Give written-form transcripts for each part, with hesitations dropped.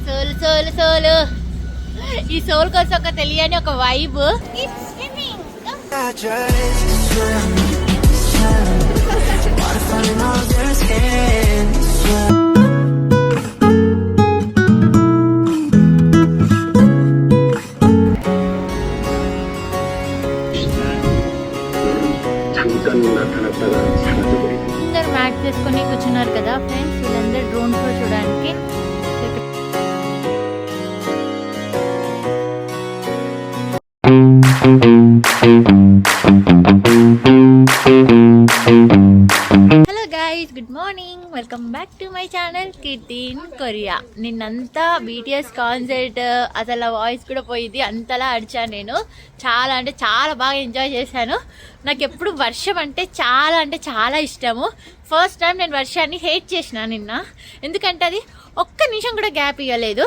సోలు సోలు సోలు ఈ సోల్ కోసం ఒక తెలియని ఒక వైబ్. అందరు మ్యాట్ చేసుకొని కూర్చున్నారు కదా ఫ్రెండ్స్, వీళ్ళందరూ డ్రోన్ షో చూడడానికి. Hello guys, good morning, welcome back to my channel Keerthi in Korea. నిన్నంతా బీటీఎస్ కాన్సర్ట్ అసలు వాయిస్ కూడా పోయింది, అంతలా అడిచాను నేను. చాలా అంటే చాలా బాగా ఎంజాయ్ చేశాను. నాకు ఎప్పుడు వర్షం అంటే చాలా ఇష్టము. ఫస్ట్ టైం నేను వర్షాన్ని హేట్ చేసిన నిన్న, ఎందుకంటే అది ఒక్క నిమిషం కూడా గ్యాప్ ఇవ్వలేదు.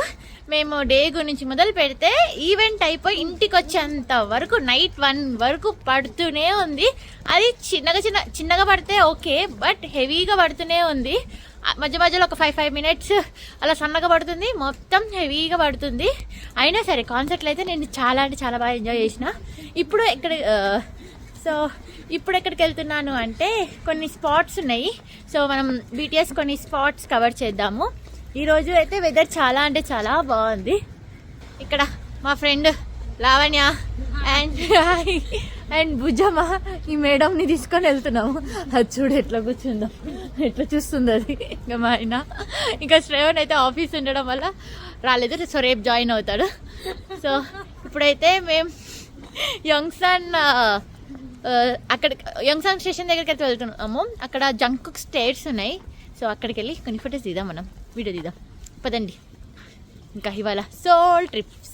మేము డే గురించి మొదలు పెడితే ఈవెంట్ అయిపోయి ఇంటికి వచ్చేంత వరకు నైట్ 1 వరకు పడుతూనే ఉంది. అది చిన్నగా పడితే ఓకే, బట్ హెవీగా పడుతూనే ఉంది. మధ్య మధ్యలో ఒక 5 మినిట్స్ అలా సన్నగా పడుతుంది, మొత్తం హెవీగా పడుతుంది. అయినా సరే కాన్సర్ట్లో అయితే నేను చాలా అంటే చాలా బాగా ఎంజాయ్ చేసిన. ఇప్పుడు ఎక్కడికి వెళ్తున్నాను అంటే కొన్ని స్పాట్స్ ఉన్నాయి. సో మనం బీటీఎస్ కొన్ని స్పాట్స్ కవర్ చేద్దాము. ఈరోజు అయితే వెదర్ చాలా అంటే చాలా బాగుంది. ఇక్కడ మా ఫ్రెండ్ లావణ్య అండ్ భుజమ్మ ఈ మేడంని తీసుకొని వెళ్తున్నాము. అది చూడు ఎట్లా కూర్చుందో, ఎట్లా చూస్తుంది అది. ఇంకా మా ఆయన ఇంకా శ్రేవన్ అయితే ఆఫీస్ ఉండడం వల్ల రాలేదు, సో రేపు జాయిన్ అవుతాడు. సో ఇప్పుడైతే మేము యంగ్సన్ స్టేషన్ దగ్గరికి అయితే వెళ్తున్నాము. అక్కడ జంకుక్ స్టేర్స్ ఉన్నాయి. సో అక్కడికి వెళ్ళి కొన్ని ఫొటోస్ తీద్దాం, మనం వీడియో తీద్దాం పదండి. ఇంకా ఇవాళ సోల్ ట్రిప్స్.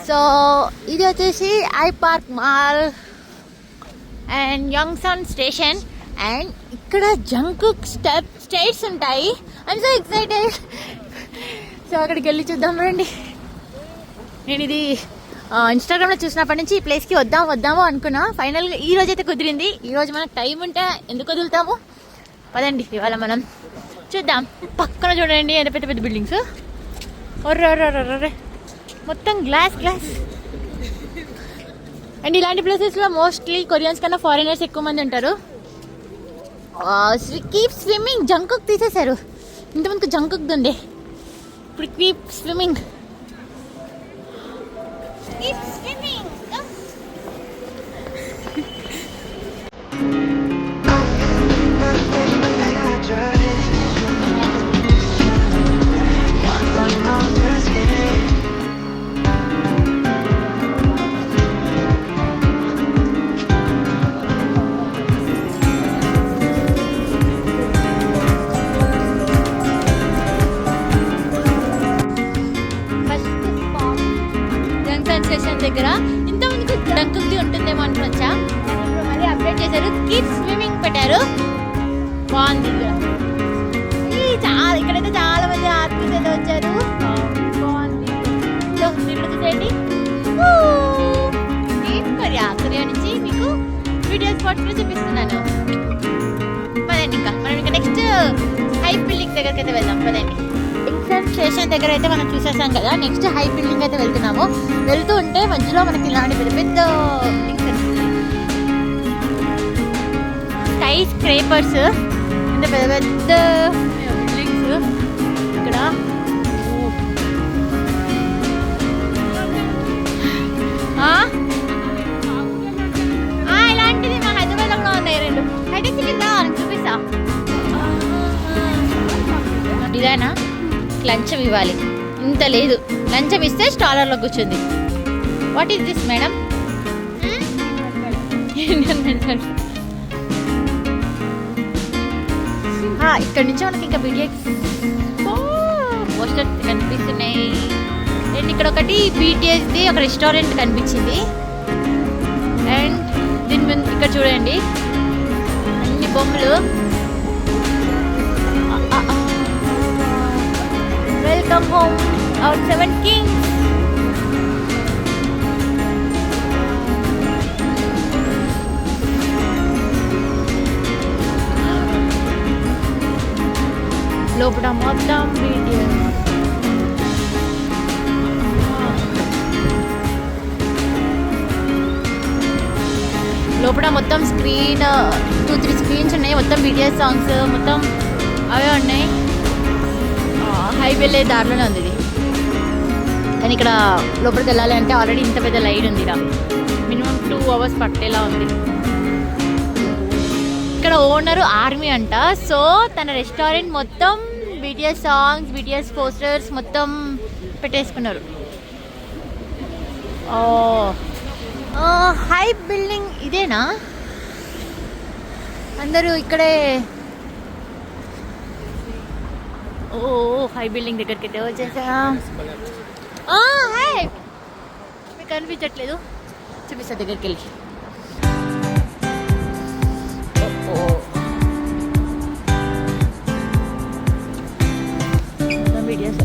సో ఇది వచ్చేసి I Park mall and Yongsan station. And ఇక్కడ జంకుక్ స్టేట్స్ ఉంటాయి. I'm so excited. సో అక్కడికి వెళ్ళి చూద్దాం రండి. నేను ఇది ఇన్స్టాగ్రామ్లో చూసినప్పటి నుంచి ఈ ప్లేస్కి వద్దాము అనుకున్నా. ఫైనల్గా ఈ రోజు అయితే కుదిరింది. ఈరోజు మనకు టైం ఉంటే ఎందుకు వదులుతాము, పదండి ఇవాళ మనం చూద్దాం. పక్కన చూడండి ఎంత పెద్ద పెద్ద బిల్డింగ్స్. ఒర్రే మొత్తం గ్లాస్. అండ్ ఇలాంటి ప్లేసెస్లో మోస్ట్లీ కొరియన్స్ కన్నా ఫారినర్స్ ఎక్కువ మంది ఉంటారు. Keep swimming. జంకుక్ తీసేశారు, ఇంతమందికి జంకుక్ ఉండే, ఇప్పుడు కీప్ స్విమ్మింగ్. దగ్గర ఇంతమందికి జంకుక్ది ఉంటుందేమో అనుకోవచ్చా. మళ్ళీ అప్డేట్ చేశారు, కీప్ స్విమ్మింగ్ పెట్టారు, బాగుంది. ఇక్కడైతే చాలా మంది ఆర్టిస్ట్ అయితే వచ్చారు, బాగుంది. మీరు చూసేయండి. కొరియా నుంచి మీకు వీడియో స్పాట్స్ కూడా చూపిస్తున్నాను. పదండి ఇంకా మనం ఇంకా నెక్స్ట్ హై బిల్డింగ్ దగ్గరికి అయితే వెళ్దాం. పదండి. స్టేషన్ దగ్గర అయితే మనం చూసేసాం కదా, నెక్స్ట్ హై బిల్డింగ్ అయితే వెళ్తున్నాము. వెళ్తూ ఉంటే మధ్యలో మనకి ఇలాంటి పెద్ద పెద్ద స్కై స్క్రేపర్స్, ఇంత పెద్ద పెద్ద బిల్డింగ్స్ ఇక్కడ. ఇలాంటిది మా హైదరాబాద్లో కూడా ఉన్నాయి 2. అయితే చూపిస్తా. ఇదేనా లంచం ఇవ్వాలి, ఇంత లేదు. లంచం ఇస్తే స్టాలర్లో కూర్చుంది. What is this madam? ఇక్కడ నుంచి మనకి ఇంకా బీటీఎస్ పోస్టర్ కనిపిస్తున్నాయి. అండ్ ఇక్కడ ఒకటి బీటీఎస్ది ఒక రెస్టారెంట్ కనిపించింది. అండ్ దీని ముందు ఇక్కడ చూడండి అన్ని బొమ్మలు. Welcome welcome home our 7 kings. లోపల మొత్తం వీడియో లోపల మొత్తం స్క్రీన్ 2-3 స్క్రీన్స్ ఉన్నాయి. మొత్తం BTS సాంగ్స్ మొత్తం అవే ఉన్నాయి. హైవే వెళ్ళే దారిలోనే ఉంది ఇది. కానీ ఇక్కడ లోపలికి వెళ్ళాలి అంటే ఆల్రెడీ ఇంత పెద్ద లైన్ ఉంది. ఇలా మినిమం 2 hours పట్టేలా ఉంది. ఇక్కడ ఓనరు ఆర్మీ అంట. సో తన రెస్టారెంట్ మొత్తం BTS సాంగ్స్, BTS పోస్టర్స్ మొత్తం పెట్టేసుకున్నారు. హై బిల్డింగ్ ఇదేనా? అందరూ ఇక్కడే. హై బిల్డింగ్ దగ్గరికి అయితే వచ్చేసా. మీకు కనిపించట్లేదు, చూపిస్తా దగ్గరికి వెళ్ళి. వీడియోస్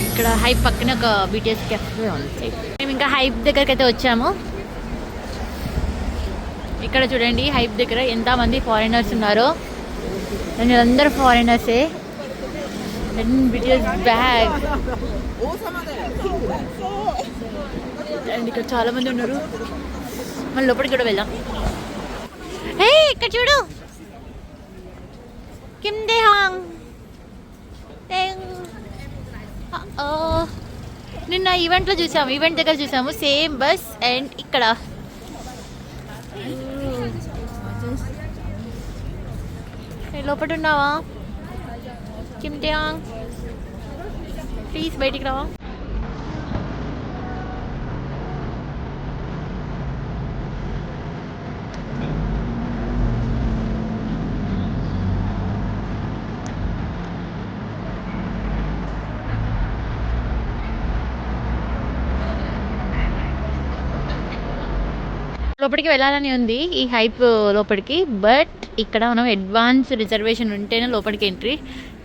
ఇక్కడ హైప్ పక్కన ఒక BTS కెఫే ఉంది. మేము ఇంకా హైప్ దగ్గరికి అయితే వచ్చాము. ఇక్కడ చూడండి హైప్ దగ్గర ఎంతమంది ఫారినర్స్ ఉన్నారో. అందరూ ఫారినర్సే. BTS బ్యాగ్ అండ్ ఇక్కడ చాలా మంది ఉన్నారు. మళ్ళీ లోపలికి కూడా వెళ్దాం. ఇక్కడ చూడు, కిమ్ దే హాంగ్. నిన్న ఈవెంట్లో చూసాము, ఈవెంట్ దగ్గర చూసాము సేమ్ బస్. అండ్ ఇక్కడ లోపల ఉన్నావా కిమ్ దే హాంగ్? ప్లీజ్ బయటికి రావా. లోపలికి వెళ్ళాలని ఉంది ఈ హైప్ లోపలికి. బట్ ఇక్కడ మనం అడ్వాన్స్ రిజర్వేషన్ ఉంటేనే లోపలికి ఎంట్రీ,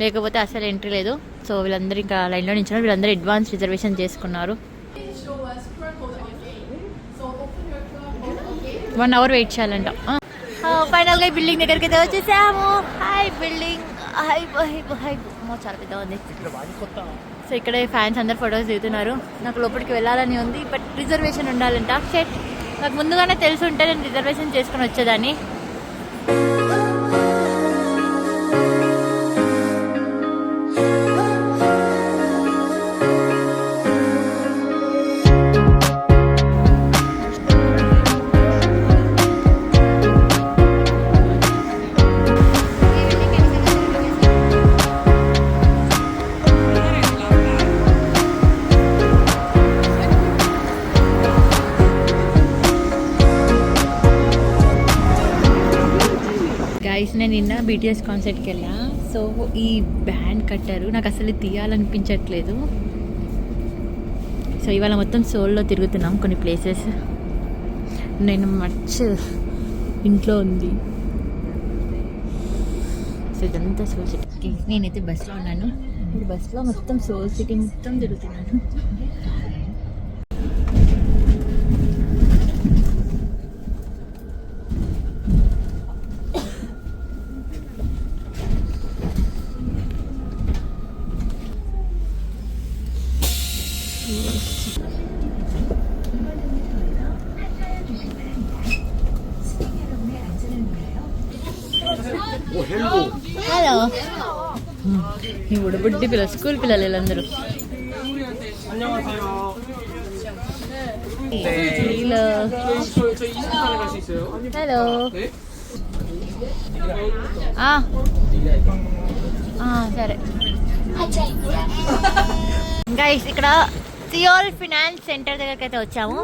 లేకపోతే అసలు ఎంట్రీ లేదు. సో వీళ్ళందరూ ఇంకా లైన్లో నించున్నారు. వీళ్ళందరూ అడ్వాన్స్ రిజర్వేషన్ చేసుకున్నారు. 1 hour వెయిట్ చేయాలంట. ఫైనల్గా ఈ బిల్డింగ్ దగ్గరికి అయితే వచ్చేసాము. హై బిల్డింగ్, హైప్ చాలా పెద్ద ఉంది. సో ఇక్కడ ఫ్యాన్స్ అందరు ఫొటోస్ దిగుతున్నారు. నాకు లోపలికి వెళ్ళాలని ఉంది, బట్ రిజర్వేషన్ ఉండాలంట. షెట్, నాకు ముందుగానే తెలిసి ఉంటే నేను రిజర్వేషన్ చేసుకుని వచ్చేదాన్ని. నేను నిన్న BTS కాన్సర్ట్కి వెళ్ళా. సో ఈ బ్యాండ్ కట్టారు, నాకు అసలు తీయాలనిపించట్లేదు. సో ఇవాళ మొత్తం సోల్లో తిరుగుతున్నాం కొన్ని ప్లేసెస్. నేను ఇంట్లో ఉంది. సో ఇదంతా సోల్ సిటీ. నేనైతే బస్లో ఉన్నాను. ఇప్పుడు బస్లో మొత్తం సోల్ సిటీ మొత్తం తిరుగుతున్నాను. హలో, ఈ బుడ్డి పిల్లలు, స్కూల్ పిల్లలు వీళ్ళందరూ. హలో, సరే. గైస్ ఇక్కడ సియోల్ ఫినాన్స్ సెంటర్ దగ్గరికి అయితే వచ్చాము.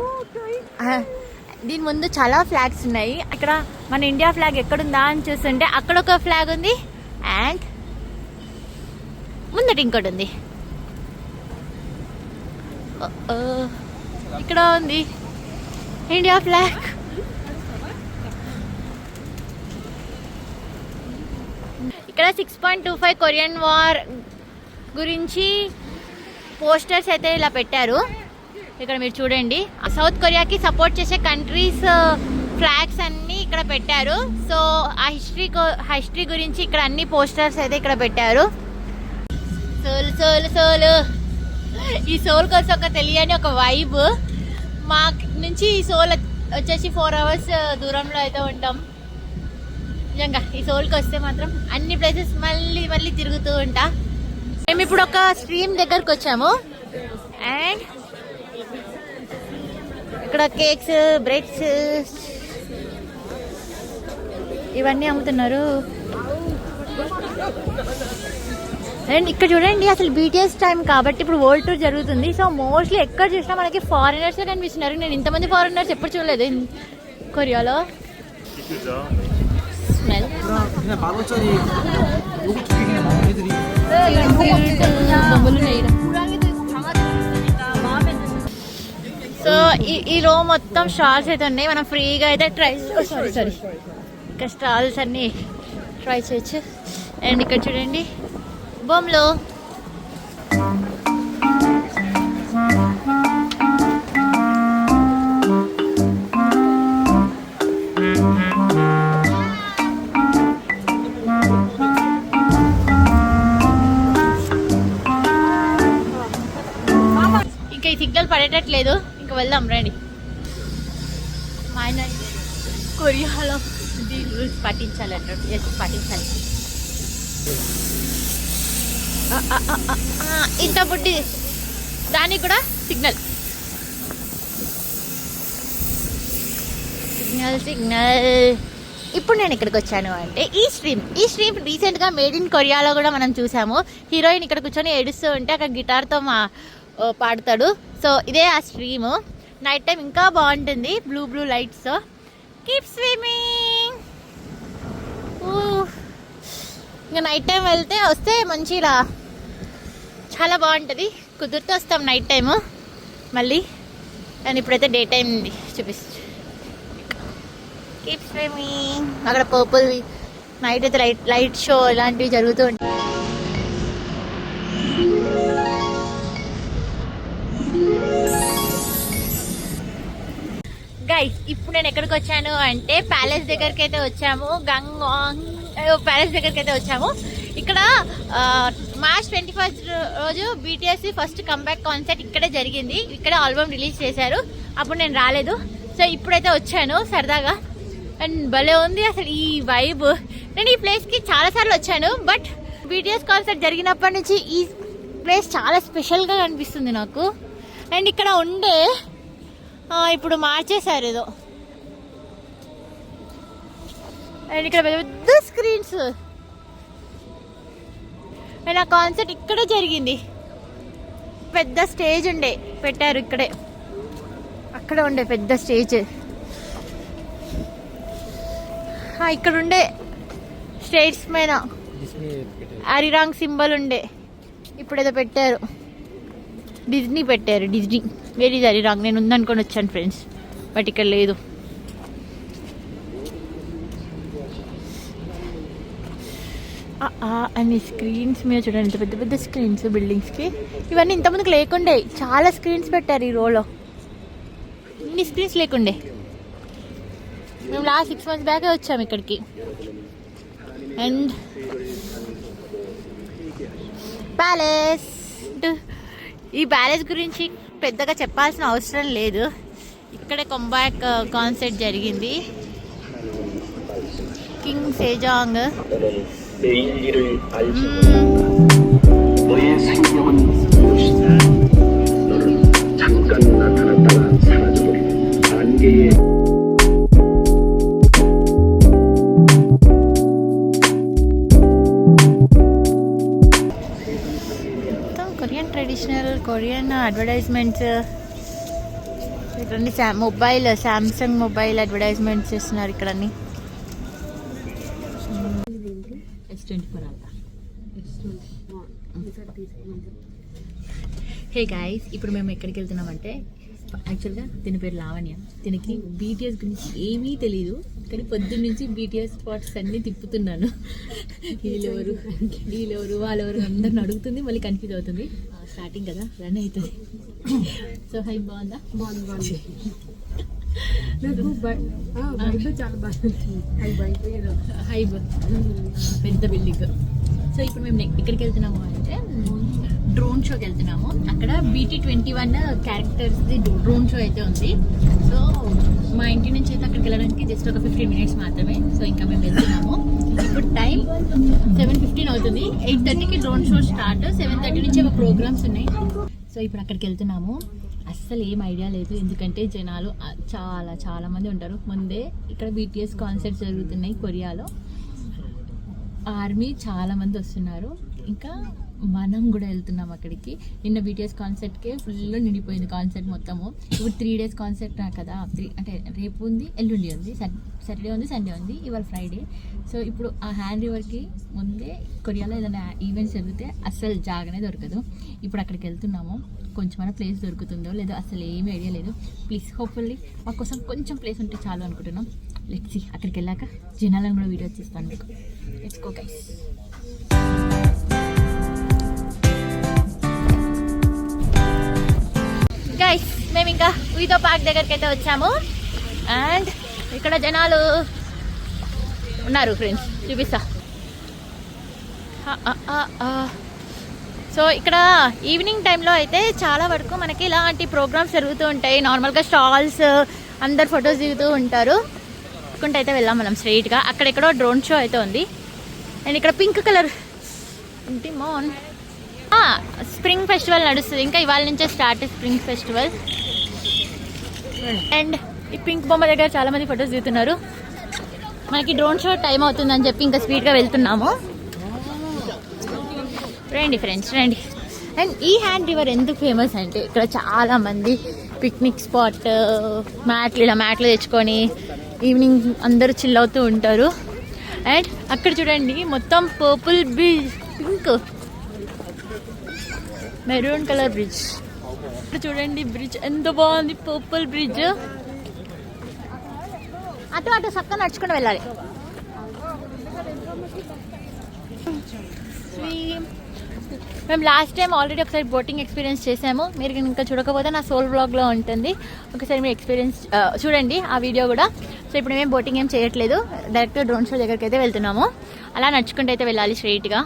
దీని ముందు చాలా ఫ్లాగ్స్ ఉన్నాయి. అక్కడ మన ఇండియా ఫ్లాగ్ ఎక్కడుందా అని చూస్తుంటే అక్కడ ఒక ఫ్లాగ్ ఉంది, అండ్ ముందట ఇంకోటి ఉంది. ఇక్కడ ఉంది. India flag. ఇక్కడ 6.25 కొరియన్ వార్ గురించి పోస్టర్స్ అయితే ఇలా పెట్టారు. ఇక్కడ మీరు చూడండి, సౌత్ కొరియాకి సపోర్ట్ చేసే కంట్రీస్ ఫ్లాగ్స్ అన్నీ ఇక్కడ పెట్టారు. సో ఆ హిస్టరీ గురించి ఇక్కడ అన్ని పోస్టర్స్ అయితే ఇక్కడ పెట్టారు. సోల్ సోల్ సోల్, ఈ సోల్ కోసం ఒక తెలియని ఒక వైబ్. మా నుంచి ఈ సోల్ వచ్చేసి 4 hours దూరంలో అయితే ఉంటాం. నిజంగా ఈ సోల్కి వస్తే మాత్రం అన్ని ప్లేసెస్ మళ్ళీ మళ్ళీ తిరుగుతూ ఉంటా. మేము ఇప్పుడు ఒక స్ట్రీమ్ దగ్గరకు వచ్చాము అండ్ ఇక్కడ కేక్స్, బ్రెడ్స్ ఇవన్నీ అమ్ముతున్నారు. అండ్ ఇక్కడ చూడండి, అసలు BTS టైం కాబట్టి ఇప్పుడు వరల్డ్ టూర్ జరుగుతుంది. సో మోస్ట్లీ ఎక్కడ చూసినా మనకి ఫారినర్స్ కనిపిస్తున్నారు. నేను ఇంతమంది ఫారినర్స్ ఎప్పుడు చూడలేదు కొరియాలో. స్మెల్ సో ఈ రో మొత్తం స్టాల్స్ అయితే ఉన్నాయి. మనం ఫ్రీగా అయితే సారీ ఇక్కడ స్టాల్స్ అన్ని ట్రై చేయొచ్చు. అండ్ ఇక్కడ చూడండి బొమ్మలు. ఇంకా ఈ సిగ్నల్ పడేటట్లేదు, ఇంకా వెళ్దాం రండి. మా ఆయన కొరియాలో రూల్స్ పాటించాలంటారు. ఎస్, పాటించాలి. ఇంత బుడ్డి దానికి కూడా సిగ్నల్ ఇప్పుడు నేను ఇక్కడికి వచ్చాను అంటే ఈ స్ట్రీమ్ రీసెంట్గా మేడ్ ఇన్ కొరియాలో కూడా మనం చూసాము. హీరోయిన్ ఇక్కడ కూర్చొని ఏడుస్తూ ఉంటే అక్కడ గిటార్తో పాడతాడు. సో ఇదే ఆ స్ట్రీమ్. నైట్ టైం ఇంకా బాగుంటుంది, బ్లూ లైట్స్. Keep swimming. ఇంకా నైట్ టైం వస్తే మంచిగా చాలా బాగుంటుంది. కుదిరితే వస్తాం నైట్ టైము మళ్ళీ. అండ్ ఇప్పుడైతే డే టైం చూపిస్తుంది. Keep swimming. అక్కడ పర్పుల్ నైట్ అయితే లైట్ షో ఇలాంటివి జరుగుతూ ఉంటాయి. గైస్, ఇప్పుడు నేను ఎక్కడికి వచ్చాను అంటే ప్యాలెస్ దగ్గరికి అయితే వచ్చాము. ప్యాలెస్ దగ్గరికి అయితే వచ్చాము. ఇక్కడ March 21st రోజు BTS ఫస్ట్ కంబ్యాక్ కాన్సర్ట్ ఇక్కడే జరిగింది. ఇక్కడే ఆల్బమ్ రిలీజ్ చేశారు. అప్పుడు నేను రాలేదు. సో ఇప్పుడైతే వచ్చాను సరదాగా. అండ్ భలే ఉంది అసలు ఈ వైబ్. నేను ఈ ప్లేస్కి చాలాసార్లు వచ్చాను, బట్ BTS కాన్సర్ట్ జరిగినప్పటి నుంచి ఈ ప్లేస్ చాలా స్పెషల్గా కనిపిస్తుంది నాకు. అండ్ ఇక్కడ ఉండే ఇప్పుడు మార్చేశారు ఏదో. అండ్ ఇక్కడ పెద్ద స్క్రీన్స్. అండ్ ఆ కాన్సర్ట్ ఇక్కడే జరిగింది. పెద్ద స్టేజ్ పెట్టారు ఇక్కడే. అక్కడ ఉండే పెద్ద స్టేజ్. ఇక్కడ ఉండే స్టేట్స్ మీద అరిరాంగ్ సింబల్ ఇప్పుడు ఏదో పెట్టారు. డిజ్నీ పెట్టారు. Disney very Arirang. నేను ఉందనుకొని వచ్చాను ఫ్రెండ్స్, బట్ ఇక్కడ లేదు. అన్ని స్క్రీన్స్ మీద చూడండి, ఇంత పెద్ద పెద్ద స్క్రీన్స్ బిల్డింగ్స్కి. ఇవన్నీ ఇంతమందికి లేకుండే, చాలా స్క్రీన్స్ పెట్టారు ఈ రోలో. ఇన్ని స్క్రీన్స్ లేకుండే. మేము లాస్ట్ 6 months బ్యాకే వచ్చాము ఇక్కడికి. అండ్ ప్యాలెస్, ఈ ప్యాలెస్ గురించి పెద్దగా చెప్పాల్సిన అవసరం లేదు. ఇక్కడే కంబ్యాక్ కాన్సర్ట్ జరిగింది. King Sejong. Korean traditional Korean advertisements. ఇక్కడన్నీ శాంసంగ్ మొబైల్ అడ్వర్టైజ్మెంట్స్ చేస్తున్నారు ఇక్కడ అన్ని. హే గైస్, ఇప్పుడు మేము ఎక్కడికి వెళ్తున్నామంటే యాక్చువల్గా దీని పేరు లావణ్య. దీనికి బీటీఎస్ గురించి ఏమీ తెలియదు, కానీ పొద్దున్న నుంచి బీటీఎస్ స్పాట్స్ అన్నీ తిప్పుతున్నాను. వీళ్ళెవరు వాళ్ళెవరు అందరిని అడుగుతుంది, మళ్ళీ కన్ఫ్యూజ్ అవుతుంది. స్టార్టింగ్ కదా రన్ అవుతుంది. సో హైప్ బాగుందా? బాగుంది. చాలా బాగా హైబ్ పెద్ద బిల్డింగ్. సో ఇప్పుడు మేము ఎక్కడికి వెళ్తున్నాము అంటే డ్రోన్ షోకి వెళ్తున్నాము. అక్కడ BT21 క్యారెక్టర్స్ డ్రోన్ షో అయితే ఉంది. సో మా ఇంటి నుంచి అయితే అక్కడికి వెళ్ళడానికి జస్ట్ ఒక 15 minutes మాత్రమే. సో ఇంకా మేము వెళ్తున్నాము. ఇప్పుడు టైం 7:15 అవుతుంది. 8:30కి డ్రోన్ షో స్టార్ట్. 7:30 నుంచి ఒక ప్రోగ్రామ్స్ ఉన్నాయి. సో ఇప్పుడు అక్కడికి వెళ్తున్నాము. అస్సలు ఏం ఐడియా లేదు, ఎందుకంటే జనాలు చాలా మంది ఉంటారు. ముందే ఇక్కడ BTS కాన్సర్ట్స్ జరుగుతున్నాయి కొరియాలో. ఆర్మీ చాలా మంది వస్తున్నారు. ఇంకా మనం కూడా వెళ్తున్నాం అక్కడికి. నిన్న BTS కాన్సర్ట్కే ఫుల్ నిండిపోయింది కాన్సర్ట్ మొత్తము. ఇప్పుడు 3 days కాన్సర్ట్ కదా, అంటే రేపు ఉంది, ఎల్లుండి ఉంది, సాటర్డే ఉంది, సండే ఉంది, ఇవాళ ఫ్రైడే. సో ఇప్పుడు ఆ హ్యాండ్ రివర్కి ముందే కొరియాలో ఏదైనా ఈవెంట్స్ జరిగితే అస్సలు జాగనే దొరకదు. ఇప్పుడు అక్కడికి వెళ్తున్నాము. కొంచెమైనా ప్లేస్ దొరుకుతుందో లేదో అసలు ఏమీ ఐడియా లేదు. ప్లీజ్ హోప్ఫుల్లీ మా కోసం కొంచెం ప్లేస్ ఉంటే చాలు అనుకుంటున్నాం. Let's see. అక్కడికి వెళ్ళాక జనాలను కూడా వీడియో చేస్తాను మీకు. Let's go guys. గైస్ మేము ఇంకా వీతో పార్క్ దగ్గరికి అయితే వచ్చాము. అండ్ ఇక్కడ జనాలు ఉన్నారు ఫ్రెండ్స్, చూపిస్తా. సో ఇక్కడ ఈవినింగ్ టైంలో అయితే చాలా వరకు మనకి ఇలాంటి ప్రోగ్రామ్స్ జరుగుతూ ఉంటాయి. నార్మల్గా స్టాల్స్, అందరు ఫొటోస్ దిగుతూ ఉంటారు. అనుకుంటే అయితే వెళ్ళాం మనం స్ట్రైట్గా. అక్కడెక్కడో డ్రోన్ షో అయితే ఉంది. అండ్ ఇక్కడ పింక్ కలర్ ఏంటి మోన్ స్ప్రింగ్ ఫెస్టివల్ నడుస్తుంది. ఇంకా ఇవాళ నుంచే స్టార్ట్ స్ప్రింగ్ ఫెస్టివల్. అండ్ ఈ పింక్ బొమ్మ దగ్గర చాలా మంది ఫొటోస్ దిగుతున్నారు. మనకి డ్రోన్ షో టైం అవుతుందని చెప్పి ఇంకా స్పీడ్గా వెళ్తున్నాము. రండి ఫ్రెండ్స్ రండి. అండ్ ఈ హ్యాండ్ రివర్ ఎందుకు ఫేమస్ అంటే ఇక్కడ చాలా మంది పిక్నిక్ స్పాట్, మ్యాట్లు తెచ్చుకొని ఈవినింగ్ అందరూ చిల్ అవుతూ ఉంటారు. అండ్ అక్కడ చూడండి మొత్తం purple bridge, pink maroon colour bridge. ఇక్కడ చూడండి బ్రిడ్జ్ ఎంత బాగుంది, పర్పుల్ బ్రిడ్జ్. అటు చక్కగా నడుచుకుని వెళ్ళాలి. మేము లాస్ట్ టైం ఆల్రెడీ ఒకసారి బోటింగ్ ఎక్స్పీరియన్స్ చేసాము. మీరు ఇంకా చూడకపోతే నా సోల్ వ్లాగ్లో ఉంటుంది, ఒకసారి మీరు ఎక్స్పీరియన్స్ చూడండి ఆ వీడియో కూడా. సో ఇప్పుడు మేము బోటింగ్ ఏం చేయట్లేదు, డైరెక్ట్ డ్రోన్ షో దగ్గరికి అయితే వెళ్తున్నాము. అలా నడుచుకుంటూ అయితే వెళ్ళాలి స్ట్రైట్గా.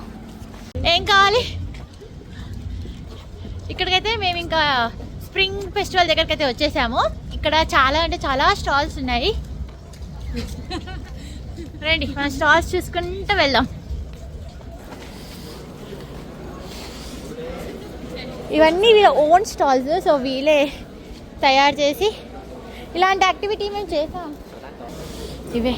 ఏం కావాలి ఇక్కడికైతే మేము ఇంకా స్ప్రింగ్ ఫెస్టివల్ దగ్గరికి అయితే వచ్చేసాము. ఇక్కడ చాలా స్టాల్స్ ఉన్నాయి. రండి మన స్టాల్స్ చూసుకుంటూ వెళ్దాం. ఇవన్నీ వీళ్ళ ఓన్ స్టాల్స్. సో వీళ్ళే తయారు చేసి ఇలాంటి యాక్టివిటీ మేము చేసాం. ఇవే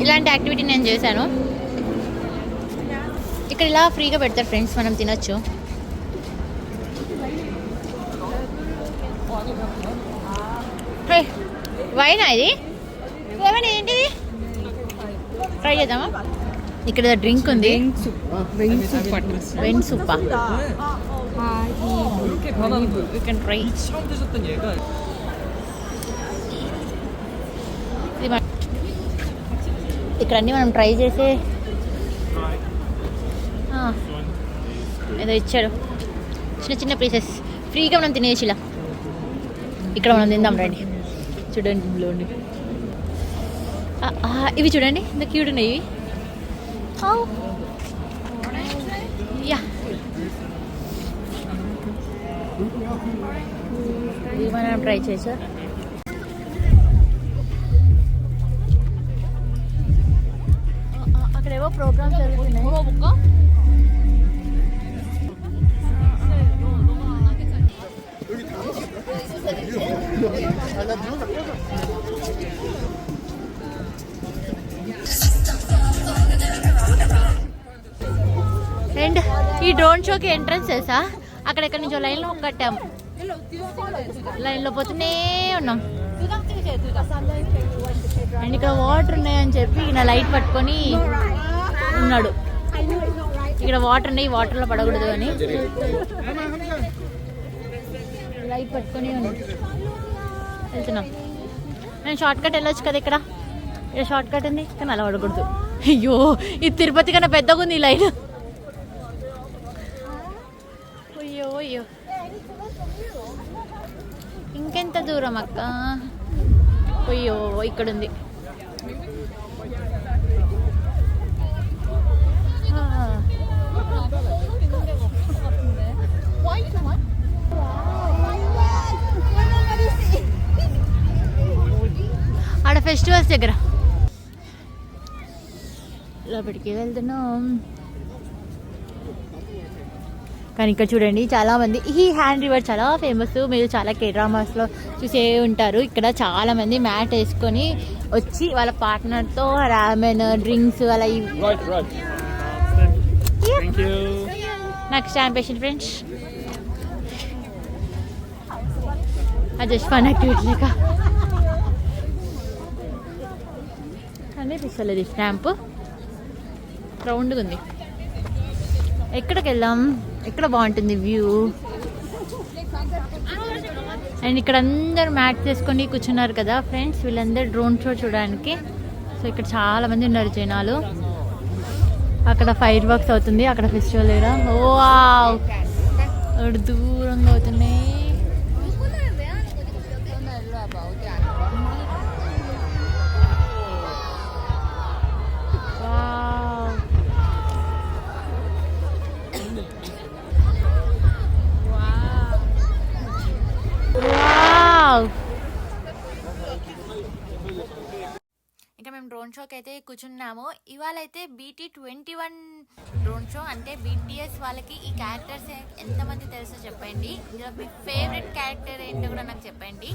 ఇలాంటి యాక్టివిటీ నేను చేశాను. ఇక్కడ ఇలా ఫ్రీగా పెడతారు ఫ్రెండ్స్, మనం తినొచ్చు. వైనా ఇది? ఏమైనా ఏంటిది? ట్రై చేద్దామా? ఇక్కడ డ్రింక్ ఉంది, వెన్ సూప్. ఇక్కడ అన్నీ మనం ట్రై చేసే ఏదో ఇచ్చాడు, చిన్న పీసెస్ ఫ్రీగా మనం తినేసి. ఇలా ఇక్కడ మనం తిందాం రండి. చూడండి బ్లోండి, ఇవి చూడండి ఎంత క్యూట్ ఉన్నాయి ఇవి. యా ఇవి మనం ట్రై చేసా. అక్కడేవో ప్రోగ్రామ్స్ జరుగుతున్నాయి. అండ్ ఈ డ్రోన్ షోకి ఎంట్రన్స్ చేసా. అక్కడెక్కడి నుంచో లైన్లో కట్టాము, లైన్లో పోతూనే ఉన్నాం. అండ్ ఇక్కడ వాటర్ ఉన్నాయని చెప్పి నా లైట్ పట్టుకొని ఉన్నాడు. ఇక్కడ వాటర్ ఉన్నాయి, వాటర్లో పడకూడదు అని లైట్ పట్టుకొని వెళ్తున్నాం. నేను షార్ట్ కట్ వెళ్ళొచ్చు కదా, ఇక్కడ షార్ట్ కట్ ఉంది కానీ అలా పడకూడదు. అయ్యో ఇది తిరుపతి కన్నా పెద్దగా ఉంది ఈ లైన్. అయ్యో అయ్యో ఇంకెంత దూరం అక్క? అయ్యో ఇక్కడ ఉంది. ఆడ ఫెస్టివల్స్ దగ్గర లోపలికి వెళ్తున్నాం. కానీ ఇక్కడ చూడండి చాలా మంది ఈ హ్యాండ్ రివర్ చాలా ఫేమస్. మీరు చాలా కెడ్రామాస్లో చూసే ఉంటారు. ఇక్కడ చాలా మంది మ్యాట్ వేసుకొని వచ్చి వాళ్ళ పార్ట్నర్తో రామెన్ డ్రింక్స్ అలా నాకు స్టాంప్ వేసింది ఫ్రెండ్స్. అది జస్ట్ ఫన్ యాక్టివిటీ లేక అనిపిస్తలేదు. స్టాంప్ రౌండ్గా ఉంది. ఎక్కడికి వెళ్దాం? ఎక్కడ బాగుంటుంది వ్యూ? అండ్ ఇక్కడ అందరు మ్యాట్ చేసుకొని కూర్చున్నారు కదా ఫ్రెండ్స్, వీళ్ళందరూ డ్రోన్ షో చూడడానికి. సో ఇక్కడ చాలా మంది ఉన్నారు జనాలు. అక్కడ ఫైర్ వర్క్స్ అవుతుంది, అక్కడ ఫెస్టివల్ దగ్గర. ఓ అక్కడ దూరంగా అవుతున్నాయి. ఇంకా మేము డ్రోన్ షోకి అయితే కూర్చున్నాము. ఇవాళ అయితే BT21 డ్రోన్ షో. అంటే BTS వాళ్ళకి ఈ క్యారెక్టర్స్ ఎంతమంది తెలుసో చెప్పండి. ఇందులో మీ ఫేవరెట్ క్యారెక్టర్ ఏంటో కూడా నాకు చెప్పండి.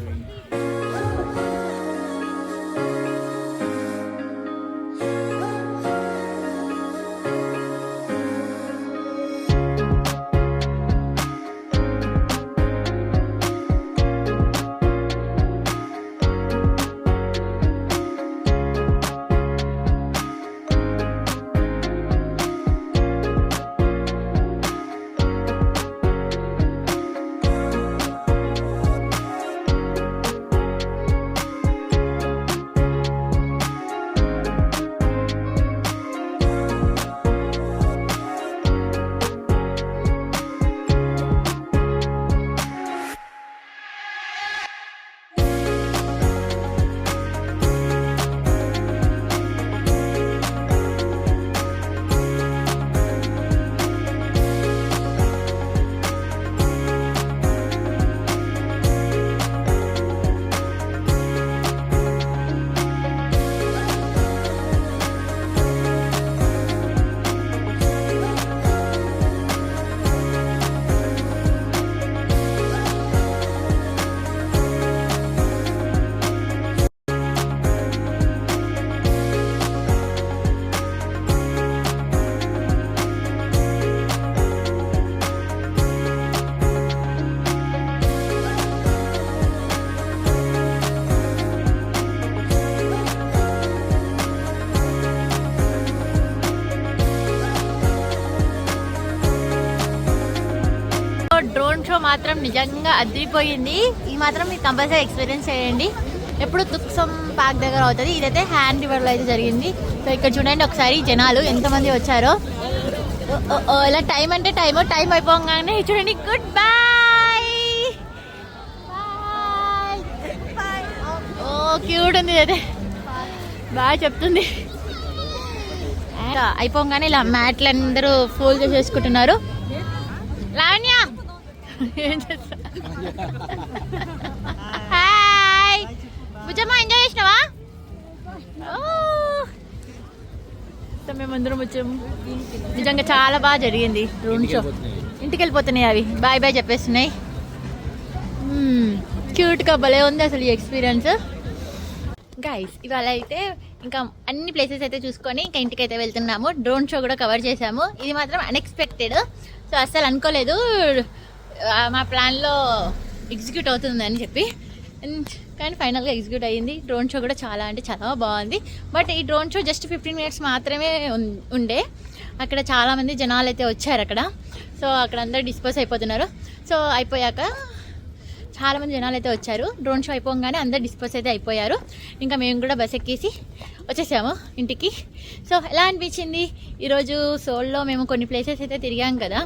డ్రోన్ షో మాత్రం నిజంగా అదిరిపోయింది. ఈ మాత్రం మీరు కంపల్సరీ ఎక్స్పీరియన్స్ చేయండి. ఎప్పుడు తుక్సం పార్క్ దగ్గర అవుతుంది. ఇదైతే హ్యాండ్ రివర్లో అయితే జరిగింది. సో ఇక్కడ చూడండి ఒకసారి జనాలు ఎంతమంది వచ్చారో. ఇలా టైం అంటే టైం అయిపోగానే చూడండి గుడ్ బై. ఓ క్యూట్ ఉంది ఇదైతే, బాగా చెప్తుంది. అయిపోగానే ఇలా మ్యాట్లు అందరూ ఫోల్డ్ చేసేసుకుంటున్నారు. లావణ్య హాయ్ బుజ్జమ్మ, ఎంజాయ్ చేసినావా? మేమందరం వచ్చాము. నిజంగా చాలా బాగా జరిగింది డ్రోన్ షో. ఇంటికి వెళ్ళిపోతున్నాయి అవి, బాయ్ బాయ్ చెప్పేస్తున్నాయి. క్యూట్గా భలే ఉంది అసలు ఈ ఎక్స్పీరియన్స్. గైస్ ఇవాళ అయితే ఇంకా అన్ని ప్లేసెస్ అయితే చూసుకొని ఇంకా ఇంటికి అయితే వెళ్తున్నాము. డ్రోన్ షో కూడా కవర్ చేసాము. ఇది మాత్రం అన్ఎక్స్పెక్టెడ్. సో అస్సలు అనుకోలేదు మా ప్లాన్లో ఎగ్జిక్యూట్ అవుతుందని చెప్పి. కానీ ఫైనల్గా ఎగ్జిక్యూట్ అయ్యింది. డ్రోన్ షో కూడా చాలా అంటే చాలా బాగుంది. బట్ ఈ డ్రోన్ షో జస్ట్ 15 minutes మాత్రమే ఉండే. అక్కడ చాలామంది జనాలు అయితే వచ్చారు అక్కడ. సో అక్కడ అందరూ డిస్పోజ్ అయిపోతున్నారు. సో అయిపోయాక చాలామంది జనాలు అయితే వచ్చారు. డ్రోన్ షో అయిపోగానే అందరు డిస్పోజ్ అయితే అయిపోయారు. ఇంకా మేము కూడా బస్ ఎక్కేసి వచ్చేసాము ఇంటికి. సో ఎలా అనిపించింది ఈరోజు సోల్లో మేము కొన్ని ప్లేసెస్ అయితే తిరిగాం కదా.